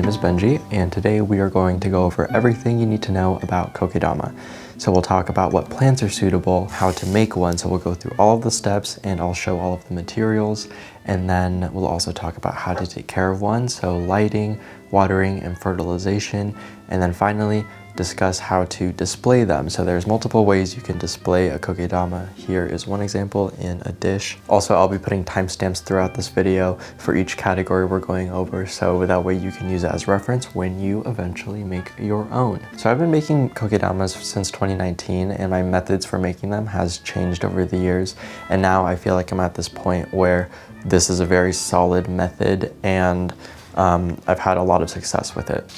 is Benji, and today we are going to go over everything you need to know about kokedama. So we'll talk about what plants are suitable, how to make one, so we'll go through all of the steps and I'll show all of the materials, and then we'll also talk about how to take care of one, so lighting, watering, and fertilization, and then finally discuss how to display them. So there's multiple ways you can display a kokedama. Here is one example in a dish. Also, I'll be putting timestamps throughout this video for each category we're going over, so that way you can use it as reference when you eventually make your own. So I've been making kokedamas since 2019, and my methods for making them has changed over the years, and now I feel like I'm at this point where this is a very solid method, and I've had a lot of success with it.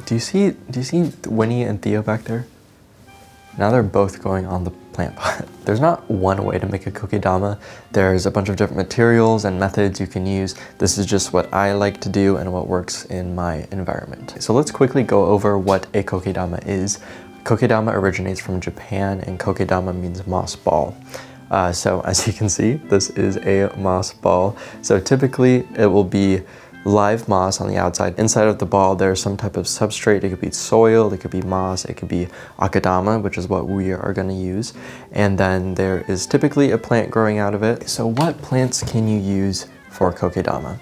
Do you see Winnie and Theo back there? Now they're both going on the plant pot. There's not one way to make a kokedama. There's a bunch of different materials and methods you can use. This is just what I like to do and what works in my environment. So let's quickly go over what a kokedama is. Kokedama originates from Japan, and kokedama means moss ball. So as you can see, this is a moss ball. So typically it will be live moss on the outside. Inside of the ball, there's some type of substrate. It could be soil, it could be moss, it could be akadama, which is what we are going to use. And then there is typically a plant growing out of it. So what plants can you use for kokedama?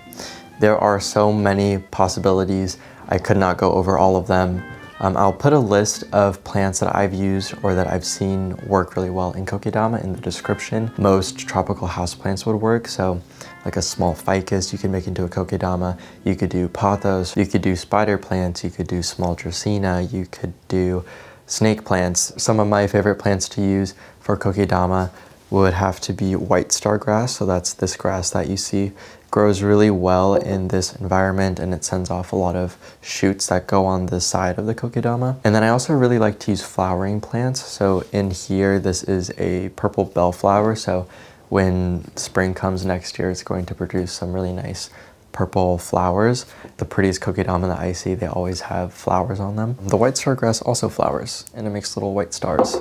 There are so many possibilities. I could not go over all of them. I'll put a list of plants that I've used or that I've seen work really well in kokedama in the description. Most tropical houseplants would work, so like a small ficus you can make into a kokedama. You could do pothos, you could do spider plants, you could do small dracaena, you could do snake plants. Some of my favorite plants to use for kokedama would have to be white star grass, so that's this grass that you see. Grows really well in this environment, and it sends off a lot of shoots that go on the side of the kokedama. And then I also really like to use flowering plants. So in here, this is a purple bellflower. So when spring comes next year, it's going to produce some really nice purple flowers. The prettiest kokedama that I see, they always have flowers on them. The white star grass also flowers, and it makes little white stars.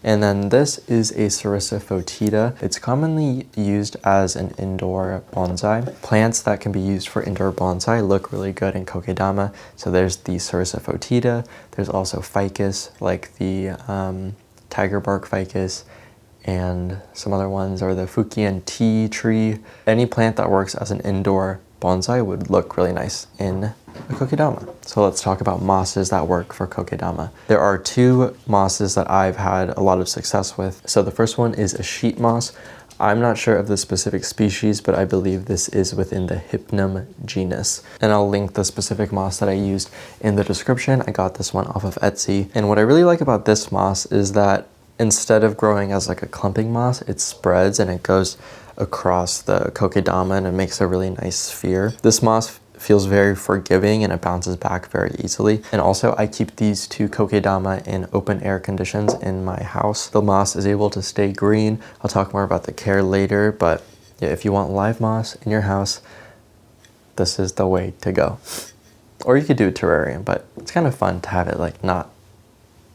And then this is a serissa foetida. It's commonly used as an indoor bonsai. Plants that can be used for indoor bonsai look really good in kokedama. So there's the serissa foetida. There's also ficus, like the tiger bark ficus, and some other ones are the Fukian tea tree. Any plant that works as an indoor bonsai would look really nice in a kokedama. So let's talk about mosses that work for kokedama. There are two mosses that I've had a lot of success with. So the first one is a sheet moss. I'm not sure of the specific species, but I believe this is within the Hypnum genus. And I'll link the specific moss that I used in the description. I got this one off of Etsy. And what I really like about this moss is that instead of growing as like a clumping moss, it spreads and it goes across the kokedama and it makes a really nice sphere. This moss feels very forgiving and it bounces back very easily. And also I keep these two kokedama in open air conditions in my house. The moss is able to stay green. I'll talk more about the care later, but yeah, if you want live moss in your house, this is the way to go. Or you could do a terrarium, but it's kind of fun to have it like not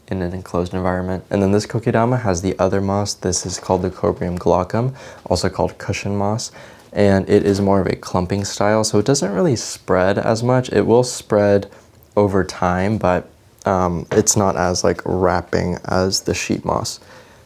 in an enclosed environment. And then this kokedama has the other moss. This is called the Cobrium glaucum, also called cushion moss. And it is more of a clumping style, so it doesn't really spread as much. It will spread over time, but it's not as like wrapping as the sheet moss.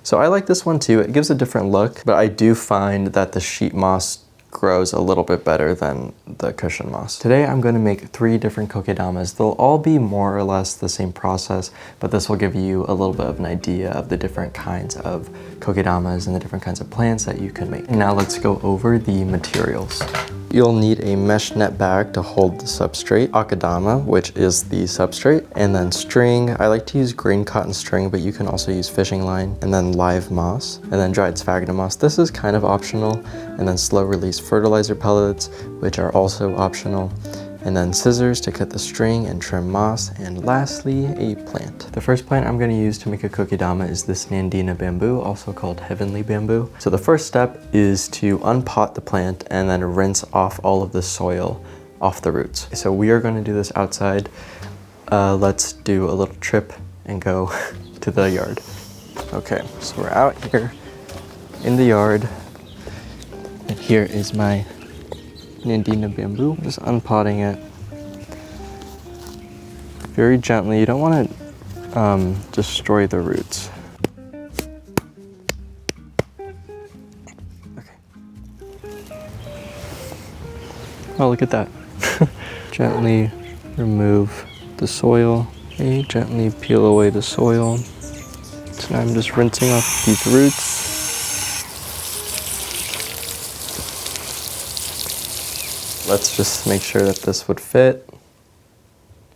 So I like this one too. It gives a different look, but I do find that the sheet moss grows a little bit better than the cushion moss. Today I'm going to make 3 different kokedamas. They'll all be more or less the same process, but this will give you a little bit of an idea of the different kinds of kokedamas and the different kinds of plants that you can make. Now let's go over the materials. You'll need a mesh net bag to hold the substrate, akadama, which is the substrate, and then string. I like to use green cotton string, but you can also use fishing line, and then live moss, and then dried sphagnum moss. This is kind of optional, and then slow release fertilizer pellets, which are also optional, and then scissors to cut the string and trim moss, and lastly, a plant. The first plant I'm going to use to make a kokedama is this nandina bamboo, also called heavenly bamboo. So the first step is to unpot the plant and then rinse off all of the soil off the roots. So we are going to do this outside. Let's do a little trip and go to the yard. Okay, so we're out here in the yard, and here is my nandina bamboo. Just unpotting it very gently. You don't want to destroy the roots. Okay. Oh, look at that. Gently remove the soil. Okay, gently peel away the soil. So now I'm just rinsing off these roots. Let's just make sure that this would fit.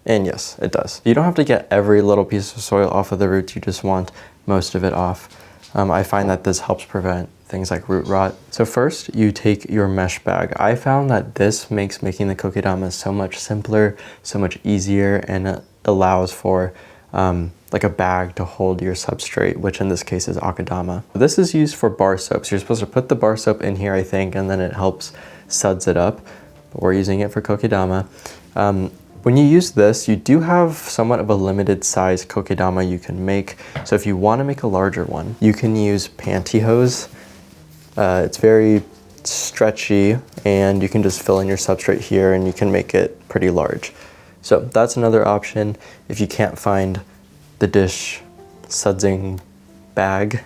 And yes, it does. You don't have to get every little piece of soil off of the roots, you just want most of it off. I find that this helps prevent things like root rot. So first, you take your mesh bag. I found that this makes making the kokedama so much simpler, so much easier, and it allows for like a bag to hold your substrate, which in this case is akadama. This is used for bar soap. So you're supposed to put the bar soap in here, I think, and then it helps suds it up. But we're using it for kokedama. When you use this, you do have somewhat of a limited size kokedama you can make. So if you want to make a larger one, you can use pantyhose. It's very stretchy, and you can just fill in your substrate here and you can make it pretty large. So that's another option if you can't find the dish sudsing bag.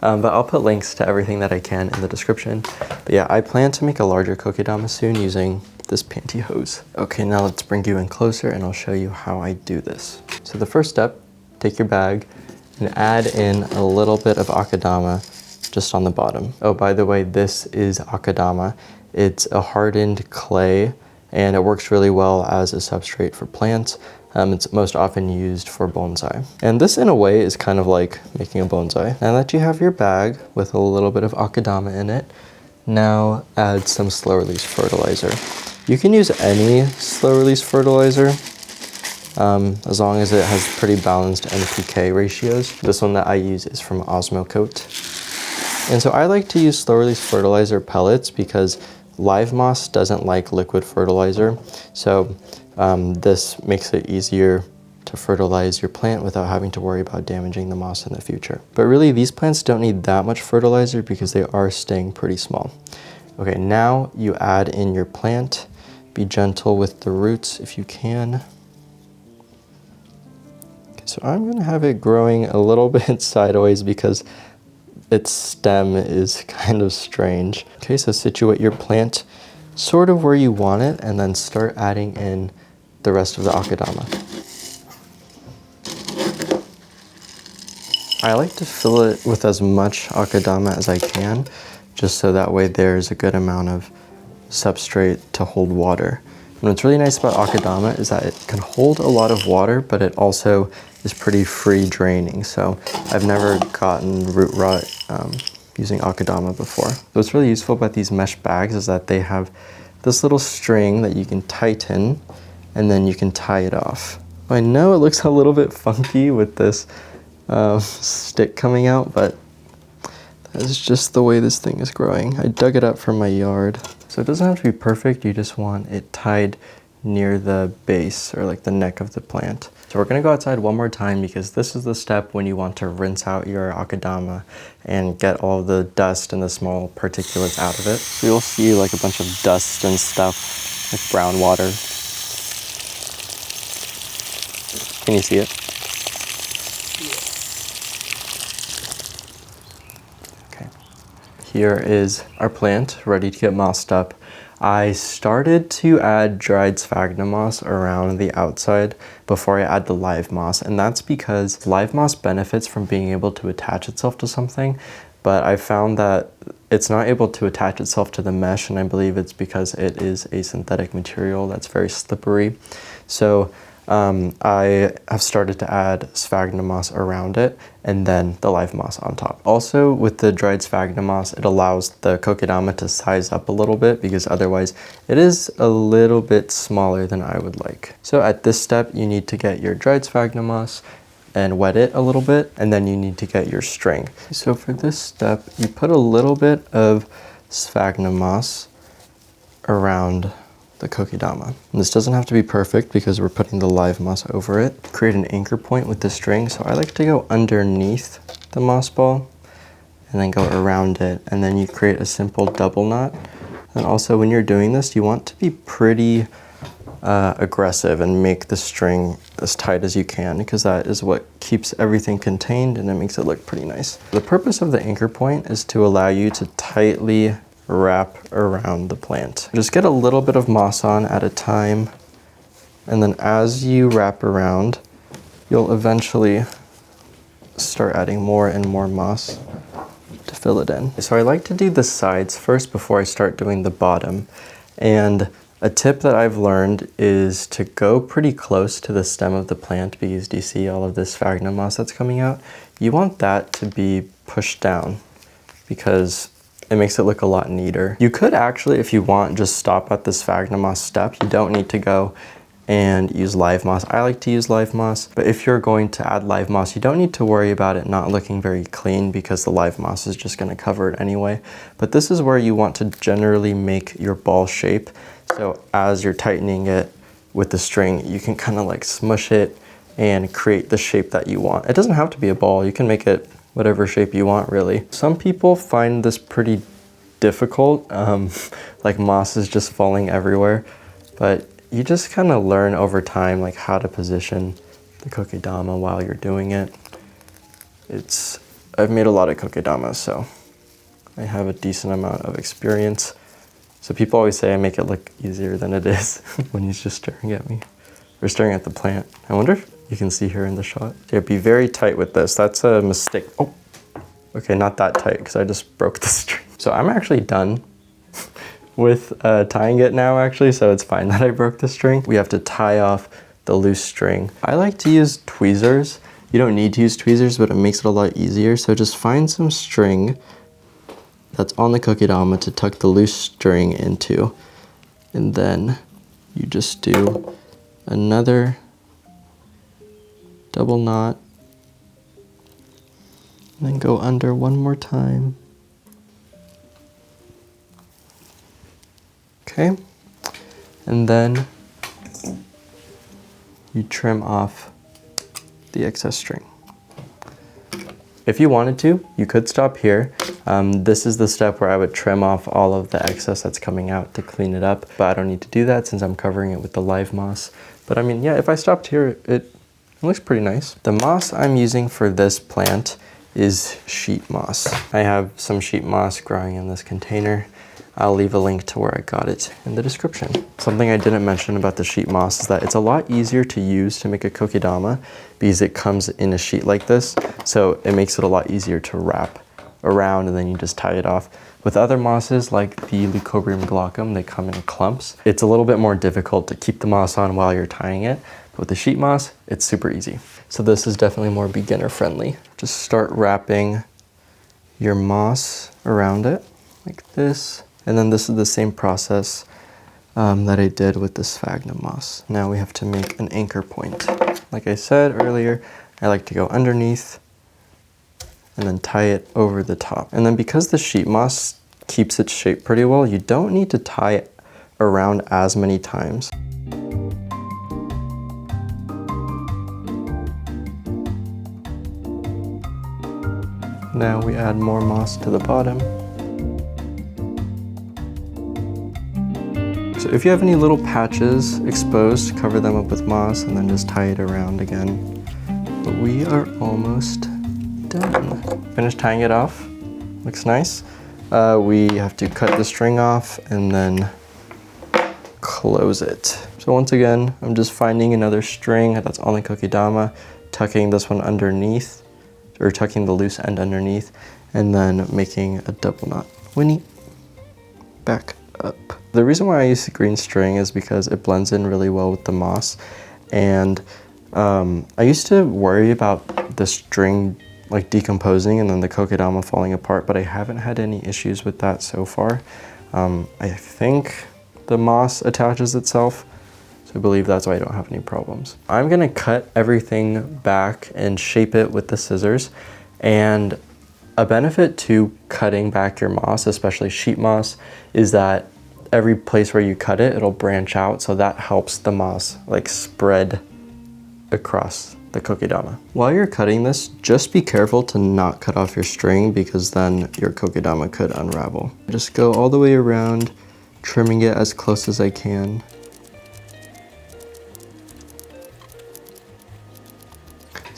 But I'll put links to everything that I can in the description. But yeah, I plan to make a larger kokedama soon using this pantyhose. Okay, now let's bring you in closer and I'll show you how I do this. So the first step, take your bag and add in a little bit of akadama just on the bottom. Oh, by the way, this is akadama. It's a hardened clay and it works really well as a substrate for plants. It's most often used for bonsai. And this in a way is kind of like making a bonsai. Now that you have your bag with a little bit of akadama in it, now add some slow release fertilizer. You can use any slow release fertilizer as long as it has pretty balanced NPK ratios. This one that I use is from Osmocote. And so I like to use slow release fertilizer pellets because live moss doesn't like liquid fertilizer. So this makes it easier to fertilize your plant without having to worry about damaging the moss in the future. But really, these plants don't need that much fertilizer because they are staying pretty small. Okay, now you add in your plant. Be gentle with the roots if you can. Okay, so I'm gonna have it growing a little bit sideways because its stem is kind of strange. Okay, so situate your plant sort of where you want it and then start adding in the rest of the akadama. I like to fill it with as much akadama as I can, just so that way there's a good amount of substrate to hold water. And what's really nice about akadama is that it can hold a lot of water, but it also is pretty free draining. So I've never gotten root rot using akadama before. What's really useful about these mesh bags is that they have this little string that you can tighten and then you can tie it off. I know it looks a little bit funky with this stick coming out, but that's just the way this thing is growing. I dug it up from my yard. So it doesn't have to be perfect, you just want it tied near the base or like the neck of the plant. So we're gonna go outside one more time because this is the step when you want to rinse out your akadama and get all the dust and the small particulates out of it. So you'll see like a bunch of dust and stuff, like brown water. Can you see it? Okay. Here is our plant ready to get mossed up. I started to add dried sphagnum moss around the outside before I add the live moss, and that's because live moss benefits from being able to attach itself to something, but I found that it's not able to attach itself to the mesh, and I believe it's because it is a synthetic material that's very slippery. So I have started to add sphagnum moss around it and then the live moss on top. Also, with the dried sphagnum moss, it allows the kokedama to size up a little bit because otherwise it is a little bit smaller than I would like. So at this step, you need to get your dried sphagnum moss and wet it a little bit, and then you need to get your string. So for this step, you put a little bit of sphagnum moss around the kokedama. And this doesn't have to be perfect because we're putting the live moss over it. Create an anchor point with the string. So I like to go underneath the moss ball and then go around it. And then you create a simple double knot. And also when you're doing this, you want to be pretty aggressive and make the string as tight as you can, because that is what keeps everything contained and it makes it look pretty nice. The purpose of the anchor point is to allow you to tightly wrap around the plant. Just get a little bit of moss on at a time, and then as you wrap around, you'll eventually start adding more and more moss to fill it in. So I like to do the sides first before I start doing the bottom. And a tip that I've learned is to go pretty close to the stem of the plant, because do you see all of this sphagnum moss that's coming out? You want that to be pushed down because it makes it look a lot neater. You could actually, if you want, just stop at the sphagnum moss step. You don't need to go and use live moss. I like to use live moss, but if you're going to add live moss, you don't need to worry about it not looking very clean because the live moss is just gonna cover it anyway. But this is where you want to generally make your ball shape. So as you're tightening it with the string, you can kind of like smush it and create the shape that you want. It doesn't have to be a ball. You can make it whatever shape you want, really. Some people find this pretty difficult, like moss is just falling everywhere, but you just kind of learn over time like how to position the kokedama while you're doing it. I've made a lot of kokedamas, so I have a decent amount of experience. So people always say I make it look easier than it is when he's just staring at me, or staring at the plant. I wonder if you can see here in the shot. Yeah, be very tight with this. That's a mistake. Oh, okay, not that tight because I just broke the string. So I'm actually done with tying it now actually, so it's fine that I broke the string. We have to tie off the loose string. I like to use tweezers. You don't need to use tweezers, but it makes it a lot easier. So just find some string that's on the kokedama to tuck the loose string into, and then you just do another double knot and then go under one more time. Okay, and then you trim off the excess string. If you wanted to, you could stop here. This is the step where I would trim off all of the excess that's coming out to clean it up, but I don't need to do that since I'm covering it with the live moss. But I mean, yeah, if I stopped here, it looks pretty nice. The moss I'm using for this plant is sheet moss. I have some sheet moss growing in this container. I'll leave a link to where I got it in the description. Something I didn't mention about the sheet moss is that it's a lot easier to use to make a kokedama because it comes in a sheet like this, so it makes it a lot easier to wrap around and then you just tie it off. With other mosses like the Leucobrium glaucum, they come in clumps. It's a little bit more difficult to keep the moss on while you're tying it, but with the sheet moss, it's super easy. So this is definitely more beginner friendly. Just start wrapping your moss around it like this. And then this is the same process that I did with the sphagnum moss. Now we have to make an anchor point. Like I said earlier, I like to go underneath and then tie it over the top. And then because the sheet moss keeps its shape pretty well, you don't need to tie it around as many times. Now we add more moss to the bottom. So if you have any little patches exposed, cover them up with moss and then just tie it around again. But we are almost done. Finished tying it off. Looks nice. We have to cut the string off and then close it. So once again, I'm just finding another string that's on the kokedama, tucking this one underneath, or tucking the loose end underneath, and then making a double knot. Winnie, back up. The reason why I use green string is because it blends in really well with the moss, and I used to worry about the string like decomposing and then the kokedama falling apart, but I haven't had any issues with that so far. I think the moss attaches itself, so I believe that's why I don't have any problems. I'm gonna cut everything back and shape it with the scissors, and a benefit to cutting back your moss, especially sheet moss, is that every place where you cut it, it'll branch out, so that helps the moss like spread across the kokedama. While you're cutting this, just be careful to not cut off your string because then your kokedama could unravel. Just go all the way around, trimming it as close as I can.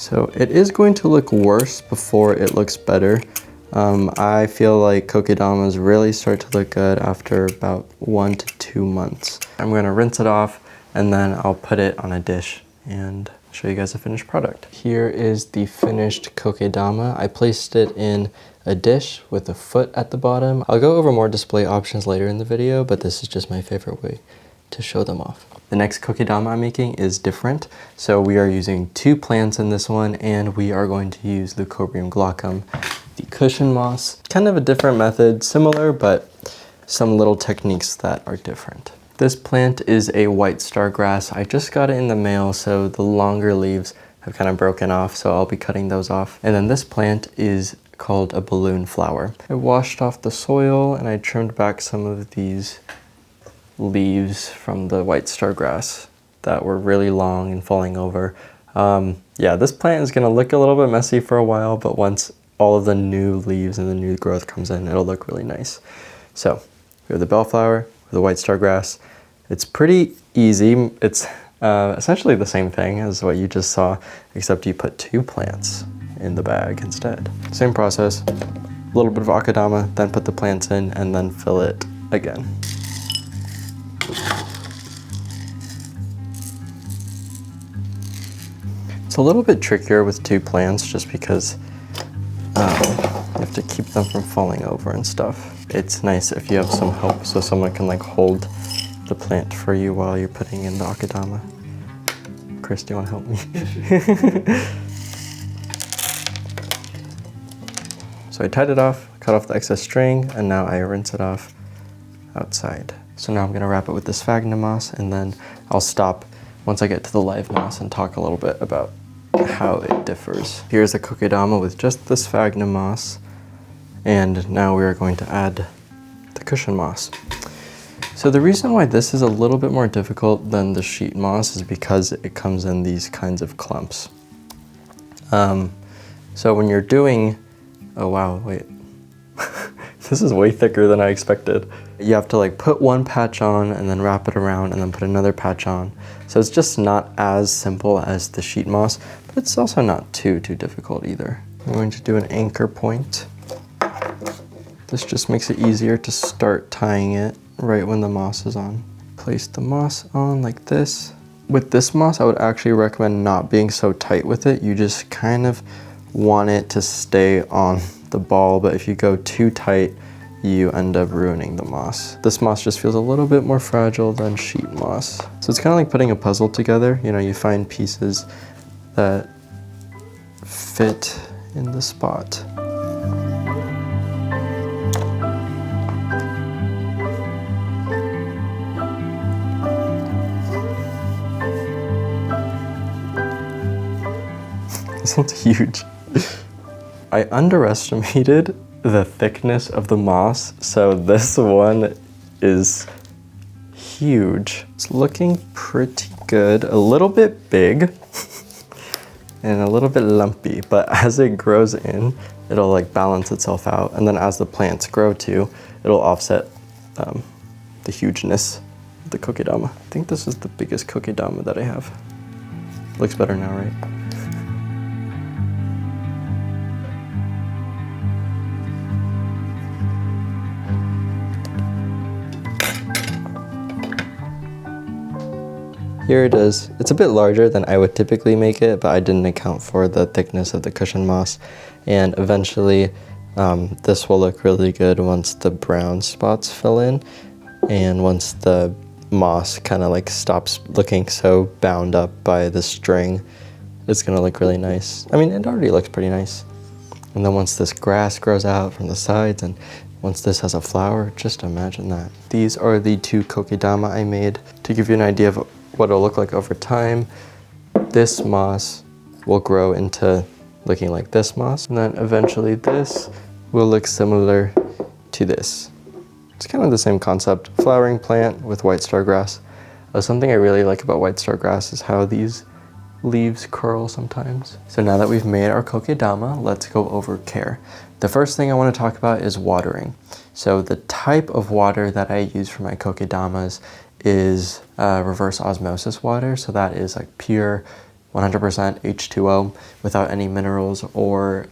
So it is going to look worse before it looks better. I feel like kokedamas really start to look good after about 1 to 2 months. I'm gonna rinse it off and then I'll put it on a dish and show you guys the finished product. Here is the finished kokedama. I placed it in a dish with a foot at the bottom. I'll go over more display options later in the video, but this is just my favorite way to show them off. The next kokedama I'm making is different. So we are using 2 plants in this one, and we are going to use Leucobrium glaucum, the cushion moss. Kind of a different method, similar, but some little techniques that are different. This plant is a white star grass. I just got it in the mail, so the longer leaves have kind of broken off, so I'll be cutting those off. And then this plant is called a balloon flower. I washed off the soil and I trimmed back some of these leaves from the white star grass that were really long and falling over. Yeah, this plant is gonna look a little bit messy for a while, but once all of the new leaves and the new growth comes in, it'll look really nice. So we have the bellflower, the white star grass. It's pretty easy. It's essentially the same thing as what you just saw, except you put 2 plants in the bag instead. Same process, a little bit of akadama, then put the plants in and then fill it again. It's a little bit trickier with 2 plants just because you have to keep them from falling over and stuff. It's nice if you have some help, so someone can like hold the plant for you while you're putting in the akadama. Chris, do you want to help me? So I tied it off, cut off the excess string, and now I rinse it off outside. So now I'm gonna wrap it with the sphagnum moss, and then I'll stop once I get to the live moss and talk a little bit about how it differs. Here's a kokedama with just the sphagnum moss, and now we are going to add the cushion moss. So the reason why this is a little bit more difficult than the sheet moss is because it comes in these kinds of clumps. So when you're doing, oh wow, wait. This is way thicker than I expected. You have to like put one patch on and then wrap it around and then put another patch on. So it's just not as simple as the sheet moss, but it's also not too difficult either. I'm going to do an anchor point. This just makes it easier to start tying it right when the moss is on. Place the moss on like this. With this moss, I would actually recommend not being so tight with it. You just kind of want it to stay on the ball, but if you go too tight, you end up ruining the moss. This moss just feels a little bit more fragile than sheet moss. So it's kind of like putting a puzzle together. You know, you find pieces that fit in the spot. This one's huge. I underestimated the thickness of the moss, so this one is huge. It's looking pretty good, a little bit big and a little bit lumpy, but as it grows in, it'll like balance itself out, and then as the plants grow too, it'll offset the hugeness of the kokedama. I think this is the biggest kokedama that I have. Looks better now, right? Here it is. It's a bit larger than I would typically make it, but I didn't account for the thickness of the cushion moss. And eventually, this will look really good once the brown spots fill in, and once the moss kind of like stops looking so bound up by the string, it's gonna look really nice. I mean, it already looks pretty nice. And then once this grass grows out from the sides, and once this has a flower, just imagine that. These are the 2 kokedama I made to give you an idea of what it'll look like over time. This moss will grow into looking like this moss, and then eventually this will look similar to this. It's kind of the same concept, flowering plant with white star grass. Something I really like about white star grass is how these leaves curl sometimes. So now that we've made our kokedama, let's go over care. The first thing I want to talk about is watering. So the type of water that I use for my kokedamas is reverse osmosis water. So that is like pure 100% H2O without any minerals or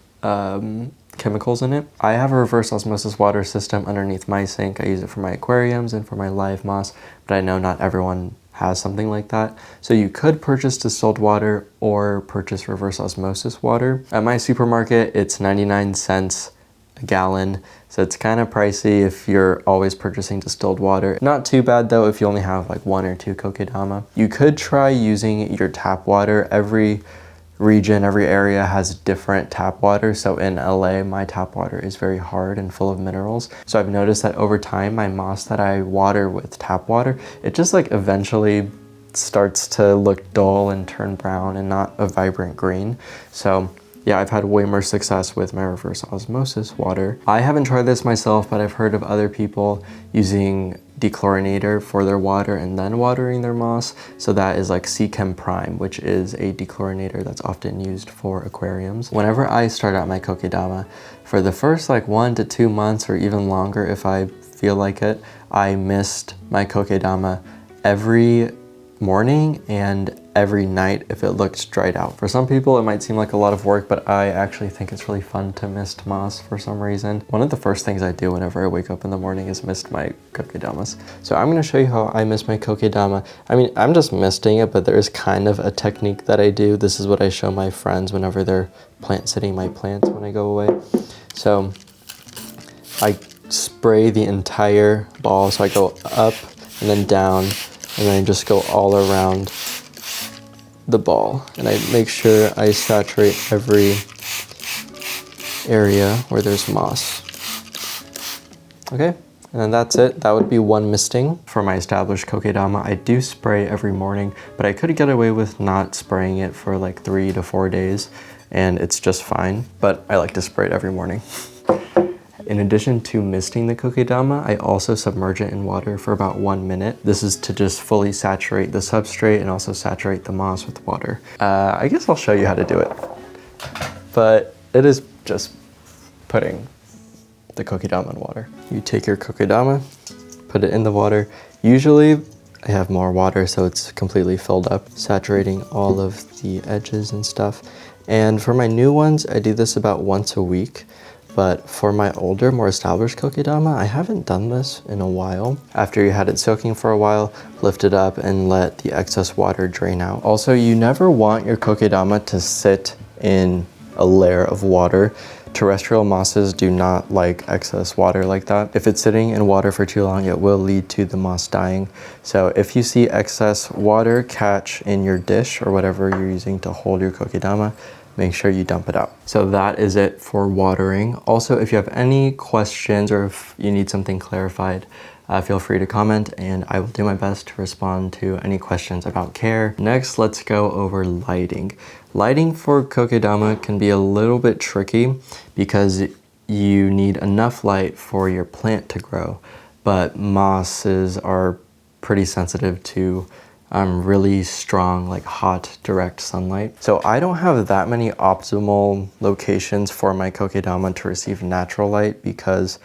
chemicals in it. I have a reverse osmosis water system underneath my sink. I use it for my aquariums and for my live moss, but I know not everyone has something like that. So you could purchase distilled water or purchase reverse osmosis water. At my supermarket, it's 99 cents a gallon, so it's kind of pricey if you're always purchasing distilled water. Not too bad though if you only have like 1 or 2 Kokedama. You could try using your tap water. Every region, every area has different tap water. So in LA, my tap water is very hard and full of minerals. So I've noticed that over time, my moss that I water with tap water, it just like eventually starts to look dull and turn brown and not a vibrant green. So yeah, I've had way more success with my reverse osmosis water. I haven't tried this myself, but I've heard of other people using dechlorinator for their water and then watering their moss. So that is like Chem Prime, which is a dechlorinator that's often used for aquariums. Whenever I start out my Kokedama, for the first like 1 to 2 months or even longer if I feel like it, I mist my Kokedama every morning and every night if it looked dried out. For some people it might seem like a lot of work, but I actually think it's really fun to mist moss for some reason. One of the first things I do whenever I wake up in the morning is mist my Kokedamas. So I'm going to show you how I mist my Kokedama. I mean, I'm just misting it, but there is kind of a technique that I do. This is what I show my friends whenever they're plant sitting my plants when I go away. So I spray the entire ball, so I go up and then down, and then I just go all around the ball, and I make sure I saturate every area where there's moss. Okay, and then that's it. That would be one misting. For my established Kokedama, I do spray every morning, but I could get away with not spraying it for like 3 to 4 days, and it's just fine, but I like to spray it every morning. In addition to misting the Kokedama, I also submerge it in water for about 1 minute. This is to just fully saturate the substrate and also saturate the moss with water. I guess I'll show you how to do it. But it is just putting the Kokedama in water. You take your Kokedama, put it in the water. Usually I have more water so it's completely filled up, saturating all of the edges and stuff. And for my new ones, I do this about once a week. But for my older, more established Kokedama, I haven't done this in a while. After you had it soaking for a while, lift it up and let the excess water drain out. Also, you never want your Kokedama to sit in a layer of water. Terrestrial mosses do not like excess water like that. If it's sitting in water for too long, it will lead to the moss dying. So if you see excess water catch in your dish or whatever you're using to hold your Kokedama, make sure you dump it out. So that is it for watering. Also, if you have any questions or if you need something clarified, feel free to comment and I will do my best to respond to any questions about care. Next, let's go over lighting. Lighting for Kokedama can be a little bit tricky because you need enough light for your plant to grow, but mosses are pretty sensitive to really strong, like hot, direct sunlight. So I don't have that many optimal locations for my Kokedama to receive natural light because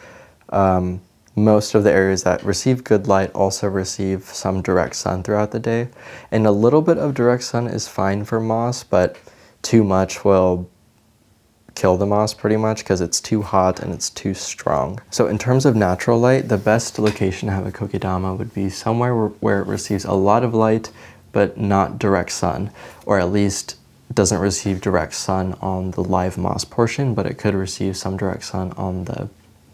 most of the areas that receive good light also receive some direct sun throughout the day. And a little bit of direct sun is fine for moss, but too much will kill the moss pretty much because it's too hot and it's too strong. So in terms of natural light, the best location to have a Kokedama would be somewhere where it receives a lot of light but not direct sun, or at least doesn't receive direct sun on the live moss portion, but it could receive some direct sun on the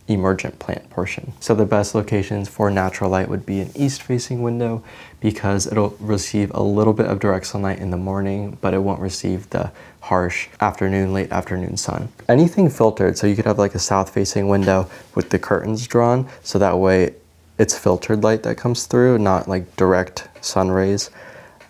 emergent plant portion. So the best locations for natural light would be an east-facing window because it'll receive a little bit of direct sunlight in the morning, but it won't receive the harsh afternoon, late afternoon sun. Anything filtered, so you could have like a south-facing window with the curtains drawn, so that way it's filtered light that comes through, not like direct sun rays.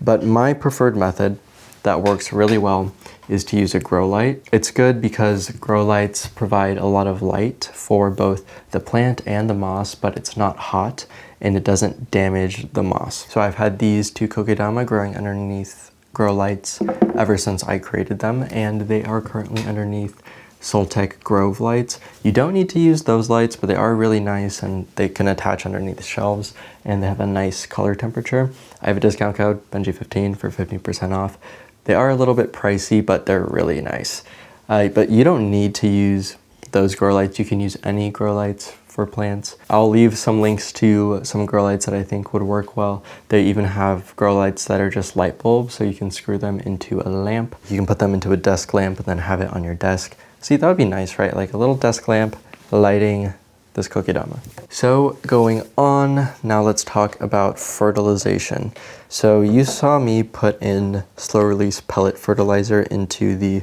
But my preferred method that works really well is to use a grow light. It's good because grow lights provide a lot of light for both the plant and the moss, but it's not hot and it doesn't damage the moss. So I've had these 2 Kokedama growing underneath grow lights ever since I created them, and they are currently underneath Soltech Grove lights. You don't need to use those lights, but they are really nice and they can attach underneath the shelves and they have a nice color temperature. I have a discount code, Benji15 for 15% off. They are a little bit pricey, but they're really nice. But you don't need to use those grow lights. You can use any grow lights for plants. I'll leave some links to some grow lights that I think would work well. They even have grow lights that are just light bulbs, so you can screw them into a lamp. You can put them into a desk lamp and then have it on your desk. See, that would be nice, right? Like a little desk lamp lighting this kokedama. So going on, now let's talk about fertilization. So you saw me put in slow release pellet fertilizer into the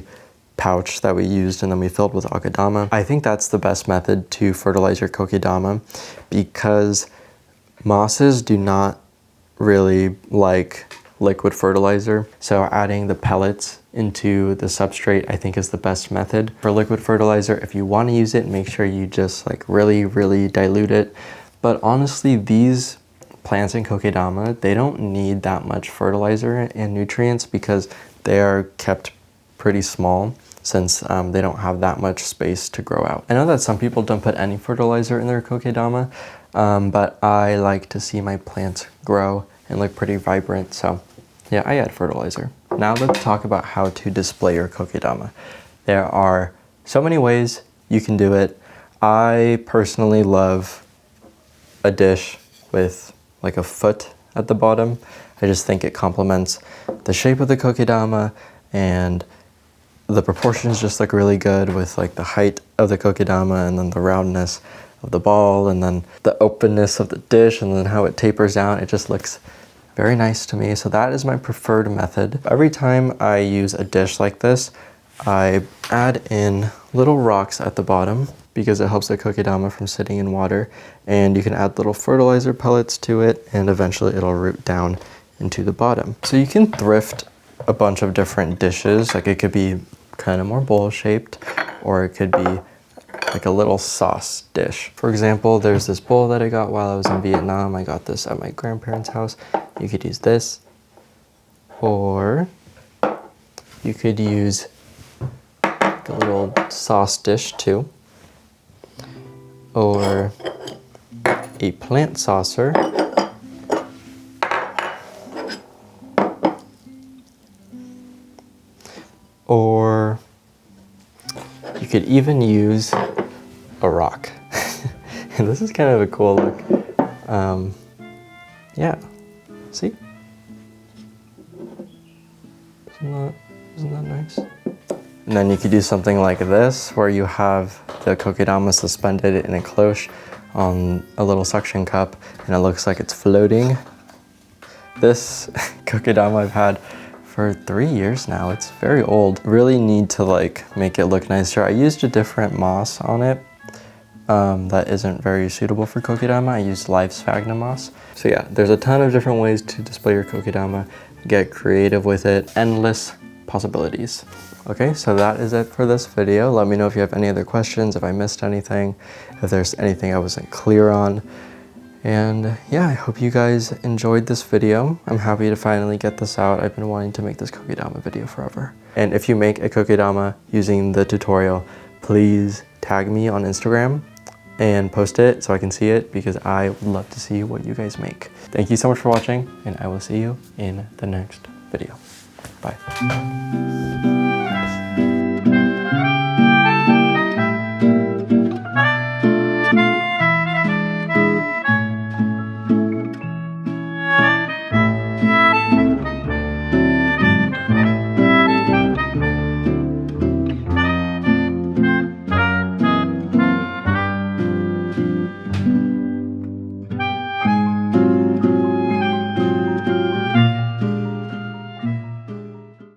pouch that we used and then we filled with kokedama. I think that's the best method to fertilize your kokedama because mosses do not really like liquid fertilizer. So adding the pellets into the substrate I think is the best method. For liquid fertilizer, if you want to use it, make sure you just like really dilute it. But honestly, these plants in kokedama, they don't need that much fertilizer and nutrients because they are kept pretty small since they don't have that much space to grow out. I know that some people don't put any fertilizer in their kokedama, but I like to see my plants grow and look pretty vibrant, so yeah, I add fertilizer. Now let's talk about how to display your kokedama. There are so many ways you can do it. I personally love a dish with like a foot at the bottom. I just think it complements the shape of the kokedama and the proportions just look really good with like the height of the kokedama and then the roundness of the ball and then the openness of the dish and then how it tapers down. It just looks very nice to me. So that is my preferred method. Every time I use a dish like this, I add in little rocks at the bottom because it helps the kokedama from sitting in water. And you can add little fertilizer pellets to it and eventually it'll root down into the bottom. So you can thrift a bunch of different dishes. Like it could be kind of more bowl shaped or it could be like a little sauce dish. For example, there's this bowl that I got while I was in Vietnam. I got this at my grandparents' house. You could use this, or you could use like a little sauce dish too, or a plant saucer, or you could even use a rock. And this is kind of a cool look. Yeah, see? Isn't that nice? And then you could do something like this, where you have the kokedama suspended in a cloche on a little suction cup, and it looks like it's floating. This kokedama I've had for 3 years now. It's very old. Really need to like make it look nicer. I used a different moss on it that isn't very suitable for kokedama. I used live sphagnum moss. So yeah, there's a ton of different ways to display your kokedama. Get creative with it. Endless possibilities. Okay, so that is it for this video. Let me know if you have any other questions, if I missed anything, if there's anything I wasn't clear on. And yeah, I hope you guys enjoyed this video. I'm happy to finally get this out. I've been wanting to make this kokedama video forever. And if you make a kokedama using the tutorial, please tag me on Instagram and post it so I can see it because I would love to see what you guys make. Thank you so much for watching and I will see you in the next video. Bye.